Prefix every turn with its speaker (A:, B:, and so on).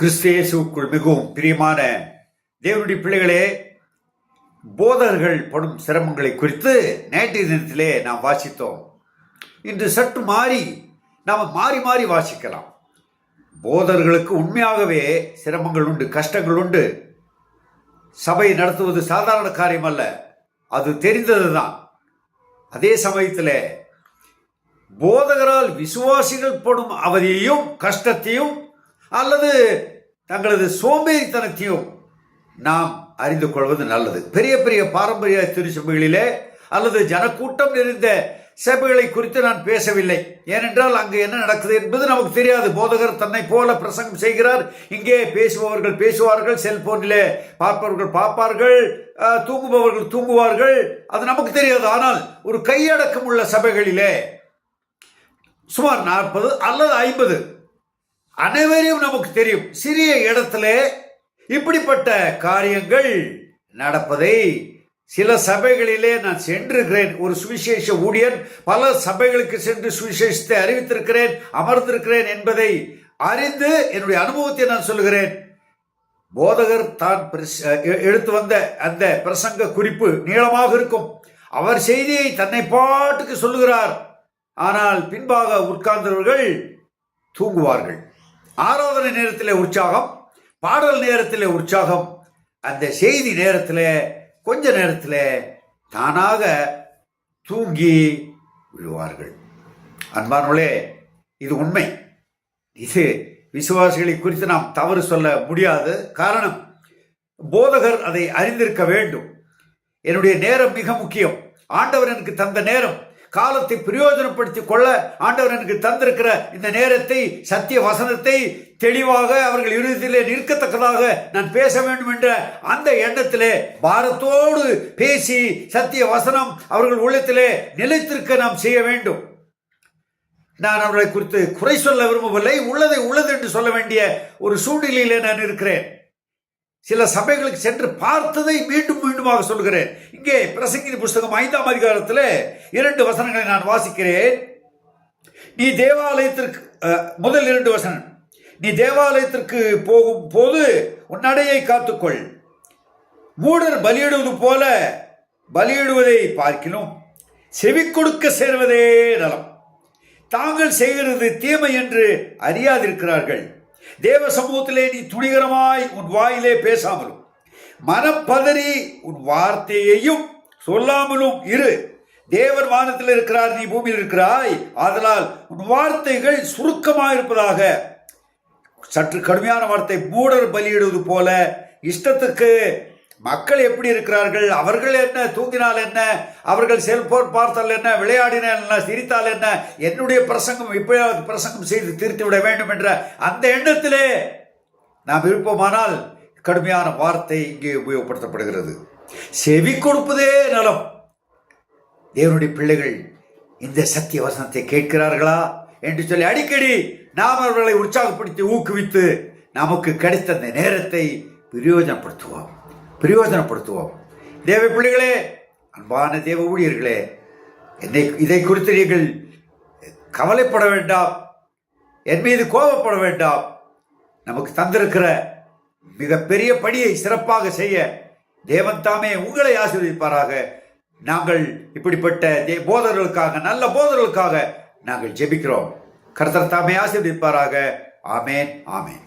A: கிறிஸ்தேசுக்குள் மிகவும் பிரியமான தேவனுடைய பிள்ளைகளே, போதகர்கள் படும் சிரமங்களை குறித்து நேற்றைய தினத்திலே நாம் வாசித்தோம். இன்று சற்று மாறி மாறி வாசிக்கலாம். போதகர்களுக்கு உண்மையாகவே சிரமங்கள் உண்டு, கஷ்டங்கள் உண்டு. சபை நடத்துவது சாதாரண காரியம் அல்ல, அது தெரிந்ததுதான். அதே சமயத்தில் போதகரால் விசுவாசிகள் படும் அவதியையும் கஷ்டத்தையும் அல்லது தங்களது சோம்பேறித்தனத்தையும் நாம் அறிந்து கொள்வது நல்லது. பெரிய பெரிய பாரம்பரிய திருச்சபைகளிலே அல்லது ஜனக்கூட்டம் நிறைந்த சபைகளை குறித்து நான் பேசவில்லை. ஏனென்றால் அங்கு என்ன நடக்குது என்பது நமக்கு தெரியாது. போதகர் தன்னை போல பிரசங்கம் செய்கிறார், இங்கே பேசுபவர்கள் பேசுவார்கள், செல்போனிலே பார்ப்பவர்கள் பார்ப்பார்கள், தூங்குபவர்கள் தூங்குவார்கள், அது நமக்கு தெரியாது. ஆனால் ஒரு கையடக்கம் உள்ள சபைகளிலே சுமார் 40 அல்லது 50 அனைவரையும் நமக்கு தெரியும். சிறிய இடத்துல இப்படிப்பட்ட காரியங்கள் நடப்பதை சில சபைகளிலே நான் சென்றிருக்கிறேன். ஒரு சுவிசேஷ ஊழியன் பல சபைகளுக்கு சென்று சுவிசேஷத்தை அறிவித்திருக்கிறேன், அமர்ந்திருக்கிறேன் என்பதை அறிந்து என்னுடைய அனுபவத்தை நான் சொல்லுகிறேன். போதகர் தான் எடுத்து வந்த அந்த பிரசங்க குறிப்பு நீளமாக இருக்கும். அவர் செய்தியை தன்னை பாட்டுக்கு சொல்லுகிறார். ஆனால் பின்பாக உட்கார்ந்தவர்கள் தூங்குவார்கள். ஆராதனை நேரத்தில் உற்சாகம், பாடல் நேரத்தில் உற்சாகம், அந்த செய்தி நேரத்தில் கொஞ்ச நேரத்தில் தானாக தூங்கி விழுவார்கள். அன்பானவர்களே, இது உண்மை. இது விசுவாசிகளை குறித்து நாம் தவறு சொல்ல முடியாது. காரணம், போதகர் அதை அறிந்திருக்க வேண்டும். என்னுடைய நேரம் மிக முக்கியம். ஆண்டவர் எனக்கு தந்த நேரம், காலத்தை பிரயோஜனப்படுத்திக் கொள்ள ஆண்டவர் எனக்கு தந்திருக்கிற இந்த நேரத்தை, சத்திய வசனத்தை தெளிவாக அவர்கள் இறுதியிலே நிற்கத்தக்கதாக நான் பேச வேண்டும் என்ற அந்த எண்ணத்திலே பாரத்தோடு பேசி சத்திய வசனம் அவர்கள் உள்ளத்திலே நிலைத்திருக்க நாம் செய்ய வேண்டும். நான் அவர்களை குறித்து குறை சொல்ல விரும்பவில்லை. உள்ளதை உள்ளது என்று சொல்ல வேண்டிய ஒரு சூழ்நிலையிலே நான் இருக்கிறேன். சில சபைகளுக்கு சென்று பார்த்ததை மீண்டும் மீண்டுமாக சொல்கிறேன். இங்கே பிரசங்கின் புஸ்தகம் 5ஆம் அதிகாரத்தில் 2 வசனங்களை நான் வாசிக்கிறேன். நீ தேவாலயத்திற்கு முதல் 2 வசனம், நீ தேவாலயத்திற்கு போகும் போது உன் நடையை காத்துக்கொள். மூடர் பலியிடுவது போல பலியிடுவதை பார்க்கிலும் செவி கொடுக்க சேர்வதே நலம். தாங்கள் செய்கிறது தீமை என்று அறியாதிருக்கிறார்கள். தேவ சமூகத்திலே நீ துணிகரமாய் உன் வாயிலே பேசாமலும் மனப்பதறி உன் வார்த்தையையும் சொல்லாமலும் இரு. தேவன் வானத்தில் இருக்கிறார், நீ பூமியில் இருக்கிறாய். ஆதலால் உன் வார்த்தைகள் சுருக்கமாக இருப்பதாக. சற்று கடுமையான வார்த்தை. மூடர் பலியிடுவது போல இஷ்டத்துக்கு மக்கள் எப்படி இருக்கிறார்கள், அவர்கள் என்ன, தூங்கினால் என்ன, அவர்கள் செல்போன் பார்த்தால் என்ன, விளையாடினால் என்ன, சிரித்தால் என்ன, என்னுடைய பிரசங்கம் இப்பயாவது பிரசங்கம் செய்து தீர்த்து விட வேண்டும் என்ற அந்த எண்ணத்திலே நாம் இருப்போமானால் கடுமையான வார்த்தை இங்கே உபயோகப்படுத்தப்படுகிறது. செவி கொடுப்பதே நலம். தேவனுடைய பிள்ளைகள் இந்த சத்திய வசனத்தை கேட்கிறார்களா என்று சொல்லி அடிக்கடி நாம் அவர்களை உற்சாகப்படுத்தி ஊக்குவித்து நமக்கு கிடைத்த அந்த நேரத்தை பிரயோஜனப்படுத்துவோம். தேவ பிள்ளைகளே, அன்பான தேவ ஊழியர்களே, இதை குறித்து நீங்கள் கவலைப்பட வேண்டாம், என் மீது கோபப்பட வேண்டாம். நமக்கு தந்திருக்கிற மிகப்பெரிய பணியை சிறப்பாக செய்ய தேவன் தாமே உங்களை ஆசீர்வதிப்பாராக. நாங்கள் இப்படிப்பட்ட போதர்களுக்காக, நல்ல போதர்களுக்காக நாங்கள் ஜெபிக்கிறோம். கர்த்தர் தாமே ஆசீர்வதிப்பாராக. ஆமேன், ஆமேன்.